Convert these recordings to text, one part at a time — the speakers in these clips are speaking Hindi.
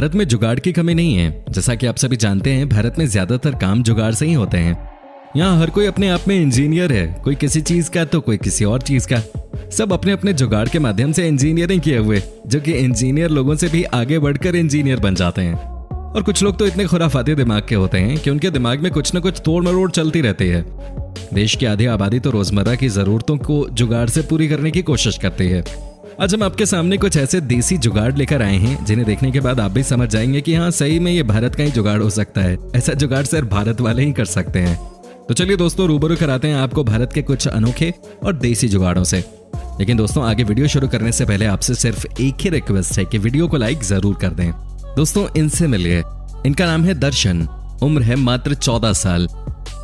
भारत में जुगाड़ की कमी नहीं है। जैसा कि आप सभी जानते हैं, भारत में ज्यादातर काम जुगाड़ से ही होते हैं। यहाँ हर कोई अपने आप में इंजीनियर है, कोई किसी चीज का तो कोई किसी और चीज का। सब अपने अपने जुगाड़ के माध्यम से इंजीनियरिंग किए हुए, जो कि इंजीनियर लोगों से भी आगे बढ़कर इंजीनियर बन जाते हैं। और कुछ लोग तो इतने खुराफाती दिमाग के होते हैं कि उनके दिमाग में कुछ न कुछ तोड़ मरोड़ चलती रहती है। देश की आधी आबादी तो रोजमर्रा की जरूरतों को जुगाड़ से पूरी करने की कोशिश करती है। आज हम आपके सामने कुछ ऐसे देसी जुगाड़ लेकर आए हैं जिन्हें देखने के बाद आप भी समझ जाएंगे कि हाँ, सही में ये भारत का ही जुगाड़ हो सकता है। ऐसा जुगाड़ सिर्फ भारत वाले ही कर सकते हैं। तो चलिए दोस्तों, रूबरू कराते हैं आपको भारत के कुछ अनोखे और देसी जुगाड़ों से। लेकिन दोस्तों, आगे वीडियो शुरू करने से पहले आपसे सिर्फ एक ही रिक्वेस्ट है कि वीडियो को लाइक जरूर कर दें। दोस्तों, इनसे मिलिए। इनका नाम है दर्शन, उम्र है मात्र 14 साल।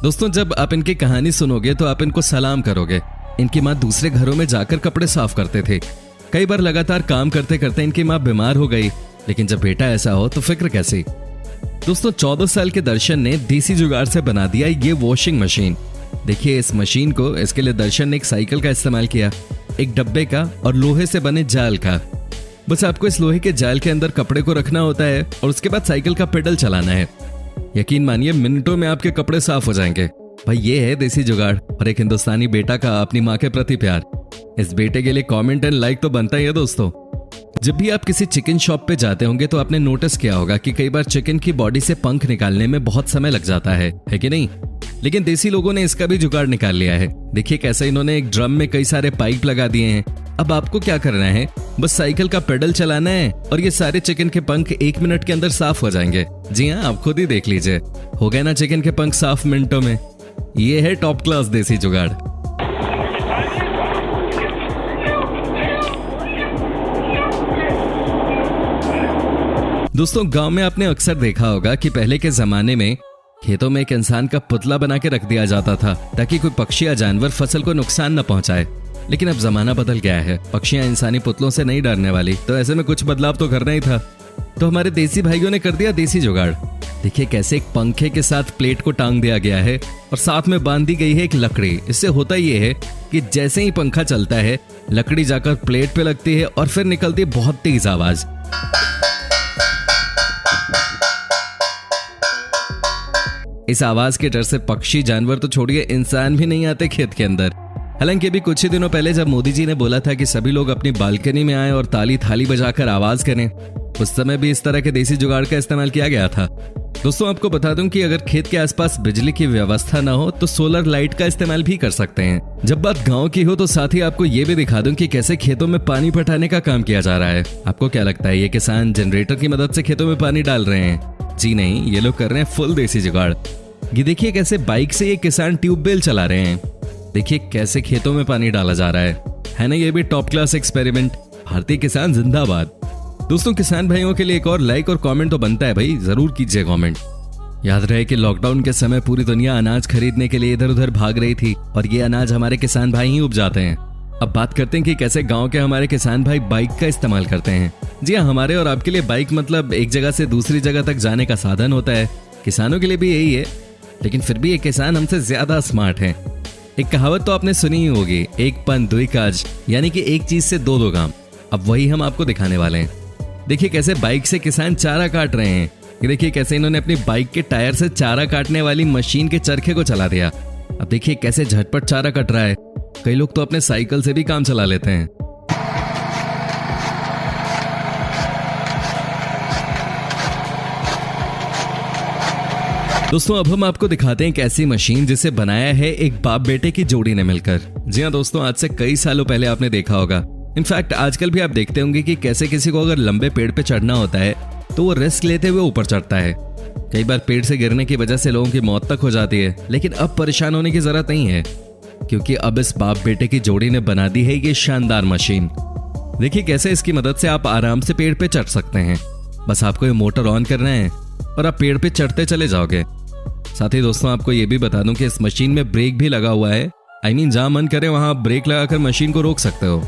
दोस्तों, जब आप इनकी कहानी सुनोगे तो आप इनको सलाम करोगे। इनकी माँ दूसरे घरों में जाकर कपड़े साफ करते थे। कई बार लगातार काम करते करते इनकी माँ बीमार हो गई, लेकिन जब बेटा ऐसा हो तो फिक्र कैसी। दोस्तों, 14 साल के दर्शन ने देसी जुगाड़ से बना दिया ये वॉशिंग मशीन। देखिए इस मशीन को। इसके लिए दर्शन ने एक साइकिल का इस्तेमाल किया, एक डब्बे का और लोहे से बने जाल का। बस आपको इस लोहे के जाल के अंदर कपड़े को रखना होता है और उसके बाद साइकिल का पेडल चलाना है। यकीन मानिए, मिनटों में आपके कपड़े साफ हो जाएंगे। भाई, ये है देसी जुगाड़ और एक हिंदुस्तानी बेटा का अपनी माँ के प्रति प्यार। इस बेटे के लिए कमेंट एंड लाइक तो बनता ही है। दोस्तों, जब भी आप किसी चिकन शॉप पे जाते होंगे तो आपने नोटिस किया होगा कि कई बार चिकन की बॉडी से पंख निकालने में बहुत समय लग जाता है कि नहीं? लेकिन देसी लोगों ने इसका भी जुगाड़ निकाल लिया है। देखिए कैसे इन्होंने एक ड्रम में कई सारे पाइप लगा दिए हैं। अब आपको क्या करना है, बस साइकिल का पेडल चलाना है और ये सारे चिकन के पंख 1 मिनट के अंदर साफ हो जाएंगे। जी हाँ, आप खुद ही देख लीजिए। हो गए ना चिकन के पंख साफ मिनटों में। ये है टॉप क्लास देसी जुगाड़। दोस्तों, गांव में आपने अक्सर देखा होगा कि पहले के जमाने में खेतों में एक इंसान का पुतला बना के रख दिया जाता था ताकि कोई पक्षी या जानवर फसल को नुकसान न पहुंचाए। लेकिन अब जमाना बदल गया है। पक्षियां इंसानी पुतलों से नहीं डरने वाली, तो ऐसे में कुछ बदलाव तो करना ही था। तो हमारे देसी भाइयों ने कर दिया देसी जुगाड़। देखिए कैसे एक पंखे के साथ प्लेट को टांग दिया गया है और साथ में बांध दी गई है एक लकड़ी। इससे होता ये है कि जैसे ही पंखा चलता है, लकड़ी जाकर प्लेट पे लगती है और फिर निकलती है बहुत तेज आवाज। इस आवाज के डर से पक्षी, जानवर तो छोड़िए, इंसान भी नहीं आते खेत के अंदर। हालांकि अभी कुछ ही दिनों पहले जब मोदी जी ने बोला था कि सभी लोग अपनी बालकनी में आए और ताली थाली बजाकर आवाज करें, उस समय भी इस तरह के देसी जुगाड़ का इस्तेमाल किया गया था। दोस्तों, आपको बता दूं कि अगर खेत के आसपास बिजली की व्यवस्था न हो तो सोलर लाइट का इस्तेमाल भी कर सकते हैं। जब बात गांव की हो तो साथ ही आपको ये भी दिखा दूं कि कैसे खेतों में पानी पटाने का काम किया जा रहा है। आपको क्या लगता है, ये किसान जनरेटर की मदद से खेतों में पानी डाल रहे हैं? जी नहीं, ये लोग कर रहे हैं फुल देसी जुगाड़। ये देखिए कैसे बाइक से ये किसान ट्यूबवेल चला रहे हैं। देखिए कैसे खेतों में पानी डाला जा रहा है ना? ये भी टॉप क्लास एक्सपेरिमेंट। भारतीय किसान जिंदाबाद। दोस्तों, किसान भाइयों के लिए एक और लाइक और कमेंट तो बनता है भाई, जरूर कीजिए कमेंट। याद रहे कि लॉकडाउन के समय पूरी दुनिया अनाज खरीदने के लिए इधर उधर भाग रही थी और ये अनाज हमारे किसान भाई ही उपजाते हैं। अब बात करते हैं कि कैसे गांव के हमारे किसान भाई बाइक का इस्तेमाल करते हैं। जी हाँ, हमारे और आपके लिए बाइक मतलब एक जगह से दूसरी जगह तक जाने का साधन होता है। किसानों के लिए भी यही है, लेकिन फिर भी ये किसान हमसे ज्यादा स्मार्ट हैं। एक कहावत तो आपने सुनी ही होगी, एक पन दुई काज, यानी कि एक चीज से दो काम। अब वही हम आपको दिखाने वाले हैं। देखिए कैसे बाइक से किसान चारा काट रहे हैं। ये देखिए कैसे इन्होंने अपनी बाइक के टायर से चारा काटने वाली मशीन के चरखे को चला दिया। अब देखिए कैसे झटपट चारा कट रहा है। कई लोग तो अपने साइकिल से भी काम चला लेते हैं। दोस्तों, अब हम आपको दिखाते हैं एक ऐसी मशीन जिसे बनाया है एक बाप बेटे की जोड़ी ने मिलकर। जी हाँ दोस्तों, आज से कई सालों पहले आपने देखा होगा। इनफैक्ट आजकल भी आप देखते होंगे कि कैसे किसी को अगर लंबे पेड़ पे चढ़ना होता है तो वो रिस्क लेते हुए ऊपर चढ़ता है। कई बार पेड़ से गिरने की वजह से लोगों की मौत तक हो जाती है, लेकिन अब परेशान होने की जरूरत नहीं है, क्योंकि अब इस बाप बेटे की जोड़ी ने बना दी है ये शानदार मशीन। देखिए कैसे इसकी मदद से आप आराम से पेड़ पे चढ़ सकते हैं। बस आपको ये मोटर ऑन करना है और आप पेड़ पे चढ़ते चले जाओगे। साथ ही दोस्तों, आपको ये भी बता दूं कि इस मशीन में ब्रेक भी लगा हुआ है। जहां मन करे वहां आप ब्रेक लगाकर मशीन को रोक सकते हो।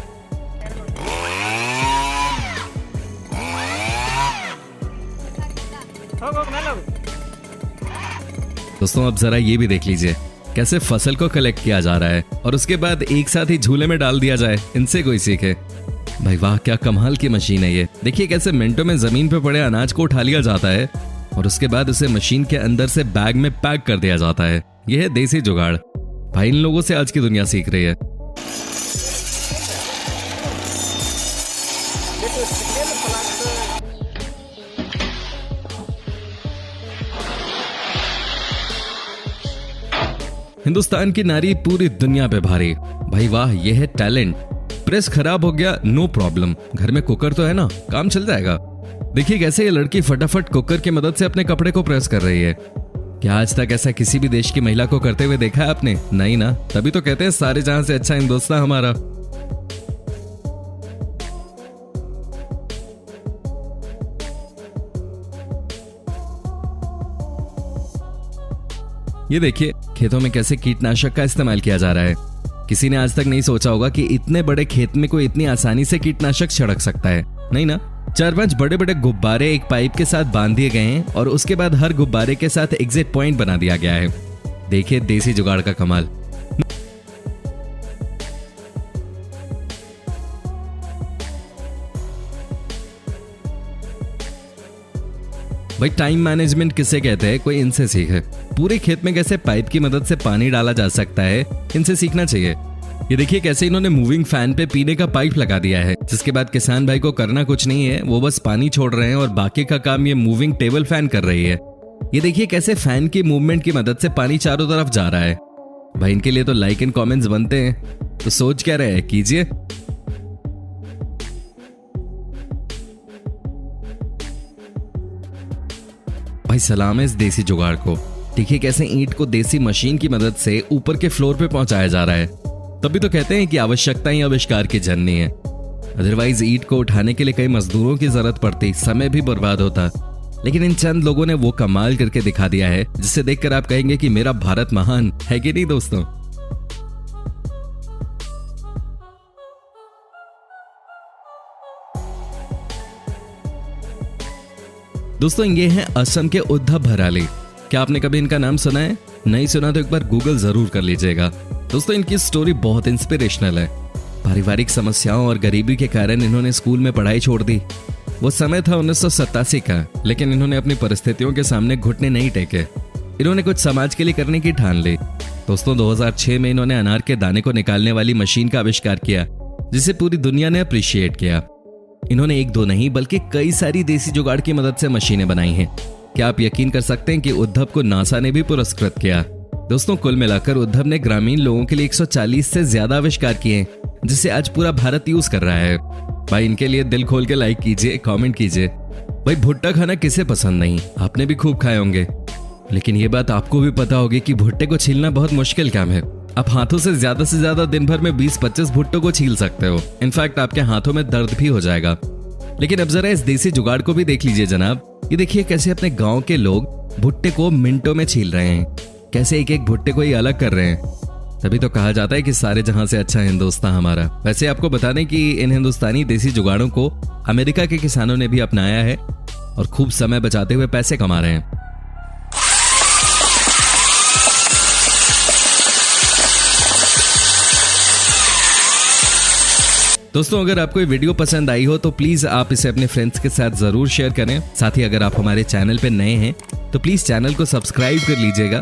दोस्तों, अब जरा ये भी देख लीजिए कैसे फसल को कलेक्ट किया जा रहा है और उसके बाद एक साथ ही झूले में डाल दिया जाए। इनसे कोई सीखे। भाई वाह, क्या कमाल की मशीन है ये। देखिए कैसे मिनटों में जमीन पे पड़े अनाज को उठा लिया जाता है और उसके बाद उसे मशीन के अंदर से बैग में पैक कर दिया जाता है। यह है देसी जुगाड़। भाई इन लोगों से आज की दुनिया सीख रही है। हिंदुस्तान की नारी पूरी दुनिया पे भारी। भाई वाह, यह है टैलेंट। प्रेस खराब हो गया, नो प्रॉब्लम, घर में कुकर तो है ना, काम चल जाएगा। देखिए कैसे ये लड़की फटाफट कुकर की मदद से अपने कपड़े को प्रेस कर रही है। क्या आज तक ऐसा किसी भी देश की महिला को करते हुए देखा है आपने? नहीं ना, तभी तो कहते हैं सारे जहां से अच्छा हिंदुस्तान हमारा। ये देखिए खेतों में कैसे कीटनाशक का इस्तेमाल किया जा रहा है। किसी ने आज तक नहीं सोचा होगा कि इतने बड़े खेत में कोई इतनी आसानी से कीटनाशक छिड़क सकता है, नहीं ना। 4-5 बड़े बड़े गुब्बारे एक पाइप के साथ बांध दिए गए हैं और उसके बाद हर गुब्बारे के साथ एग्जिट पॉइंट बना दिया गया है। देखिए देसी जुगाड़ का कमाल। भाई टाइम मैनेजमेंट किसे कहते हैं, कोई इनसे सीखे। पूरे खेत में कैसे पाइप की मदद से पानी डाला जा सकता है, इनसे सीखना चाहिए। ये देखिए कैसे इन्होंने मूविंग फैन पे पीने का पाइप लगा दिया है, जिसके बाद किसान भाई को करना कुछ नहीं है, वो बस पानी छोड़ रहे हैं और बाकी का काम ये मूविंग टेबल फैन कर रही है। ये देखिए कैसे फैन की मूवमेंट की मदद से पानी चारों तरफ जा रहा है। भाई इनके लिए तो लाइक एंड कमेंट्स बनते हैं, तो सोच क्या रहे हैं, कीजिए। भाई सलाम है इस देसी जुगाड़ को। देखिए कैसे ईंट को देसी मशीन की मदद से ऊपर के फ्लोर पे पहुंचाया जा रहा है। तभी तो कहते हैं कि आवश्यकता ही आविष्कार की जननी है। अदरवाइज ईंट को उठाने के लिए कई मजदूरों की जरूरत पड़ती, समय भी बर्बाद होता। लेकिन इन चंद लोगों ने वो कमाल करके दिखा दिया है जिसे देखकर आप कहेंगे कि मेरा भारत महान है, कि नहीं दोस्तों। दोस्तों ये हैं असम के उद्धव भराली। क्या आपने कभी इनका नाम सुना है? नहीं सुना तो एक बार गूगल जरूर कर लीजिएगा। दोस्तों इनकी स्टोरी बहुत इंस्पिरेशनल है। पारिवारिक समस्याओं और गरीबी के कारण इन्होंने स्कूल में पढ़ाई छोड़ दी। वो समय था 1987 का, लेकिन इन्होंने अपनी परिस्थितियों के सामने घुटने नहीं टेके। इन्होंने कुछ समाज के लिए करने की ठान ली। दोस्तों 2006 में इन्होंने अनार के दाने को निकालने वाली मशीन का आविष्कार किया, जिसे पूरी दुनिया ने अप्रिशिएट किया। इन्होंने एक दो नहीं बल्कि कई सारी देसी जुगाड़ की मदद से मशीनें बनाई हैं। क्या आप यकीन कर सकते हैं कि उद्धव को नासा ने भी पुरस्कृत किया। दोस्तों कुल मिलाकर उद्धव ने ग्रामीण लोगों के लिए 140 से ज्यादा आविष्कार किए, जिसे आज पूरा भारत यूज कर रहा है। भाई इनके लिए दिल खोल के लाइक कीजिए, कमेंट कीजिए। भाई भुट्टा खाना किसे पसंद नहीं, आपने भी खूब खाए होंगे। लेकिन ये बात आपको भी पता होगी कि भुट्टे को छीलना बहुत मुश्किल काम है। आप हाथों से ज्यादा दिन भर में 20-25 भुट्टों को छील सकते हो। इनफैक्ट आपके हाथों में दर्द भी हो जाएगा। लेकिन अब जरा इस देसी जुगाड़ को भी देख लीजिए जनाब। ये देखिए कैसे अपने गांव के लोग भुट्टे को मिनटों में छील रहे हैं, कैसे एक एक भुट्टे को ही अलग कर रहे हैं। तभी तो कहा जाता है कि सारे जहां से अच्छा हिंदुस्तान हमारा। वैसे आपको बता दें कि इन हिंदुस्तानी देसी जुगाड़ों को अमेरिका के किसानों ने भी अपनाया है और खूब समय बचाते हुए पैसे कमा रहे हैं। दोस्तों अगर आपको ये वीडियो पसंद आई हो तो प्लीज आप इसे अपने फ्रेंड्स के साथ जरूर शेयर करें। साथ ही अगर आप हमारे चैनल पे नए हैं तो प्लीज चैनल को सब्सक्राइब कर लीजिएगा